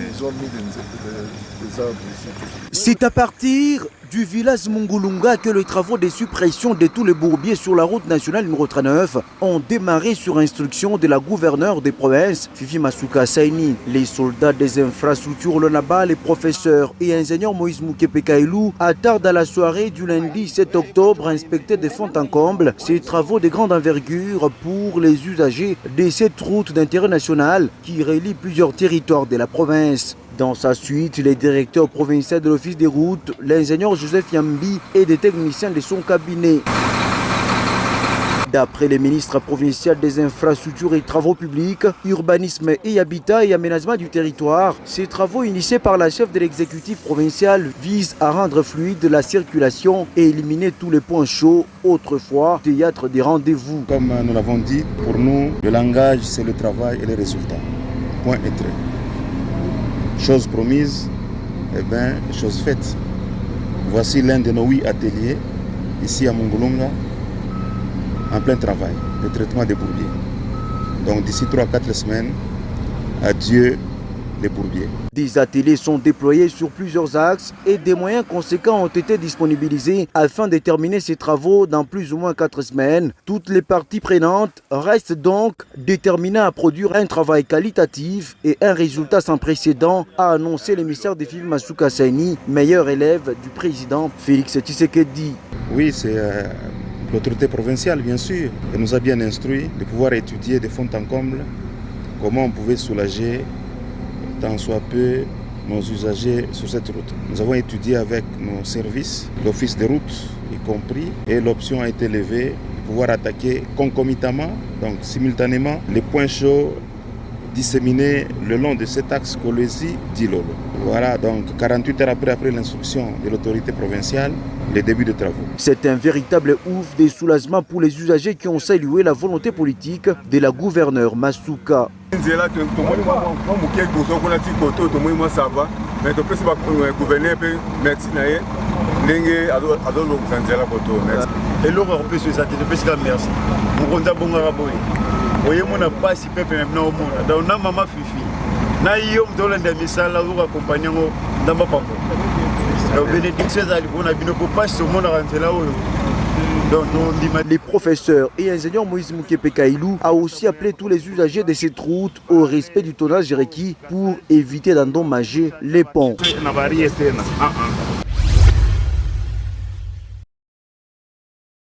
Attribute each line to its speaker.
Speaker 1: ils ont mis des arbres ici.
Speaker 2: C'est à partir du village Mungulunga que les travaux de suppression de tous les bourbiers sur la route nationale numéro 39 ont démarré sur instruction de la gouverneure des provinces, Fifi Masuka Saini. Les soldats des infrastructures Lonaba, les professeurs et ingénieurs Moïse Mukepe Kailou attardent à la soirée du lundi 7 octobre à inspecter de fond en comble ces travaux de grande envergure pour les usagers de cette route d'intérêt national qui relie plusieurs territoires de la province. Dans sa suite, les directeurs provinciaux de l'Office des routes, l'ingénieur Joseph Yambi et des techniciens de son cabinet. D'après le ministre provincial des infrastructures et travaux publics, urbanisme et habitat et aménagement du territoire, ces travaux initiés par la chef de l'exécutif provincial visent à rendre fluide la circulation et éliminer tous les points chauds, autrefois théâtre des rendez-vous.
Speaker 3: Comme nous l'avons dit, pour nous, le langage c'est le travail et les résultats. Point et trait. Chose promise, chose faite. Voici l'un de nos 8 ateliers, ici à Mungulunga, en plein travail, le traitement des bourbiers. Donc d'ici 3 à 4 semaines, adieu les bourbiers.
Speaker 2: Des ateliers sont déployés sur plusieurs axes et des moyens conséquents ont été disponibilisés afin de terminer ces travaux dans plus ou moins 4 semaines. Toutes les parties prenantes restent donc déterminées à produire un travail qualitatif et un résultat sans précédent, a annoncé l'émissaire des Fifi Masuka Saini, meilleur élève du président Félix Tshisekedi.
Speaker 3: Oui, c'est l'autorité provinciale, bien sûr, qui nous a bien instruit de pouvoir étudier de fond en comble comment on pouvait soulager tant soit peu nos usagers sur cette route. Nous avons étudié avec nos services, l'office des routes y compris, et l'option a été levée de pouvoir attaquer concomitamment, donc simultanément, les points chauds disséminés le long de cet axe Kolwezi-Dilolo. Voilà, donc 48 heures après l'instruction de l'autorité provinciale, les débuts de travaux.
Speaker 2: C'est un véritable ouf de soulagement pour les usagers qui ont salué la volonté politique de la gouverneure Masuka. Les professeurs et ingénieurs Moïse Mukepe Kailou a aussi appelé tous les usagers de cette route au respect du tonnage requis pour éviter d'endommager les ponts.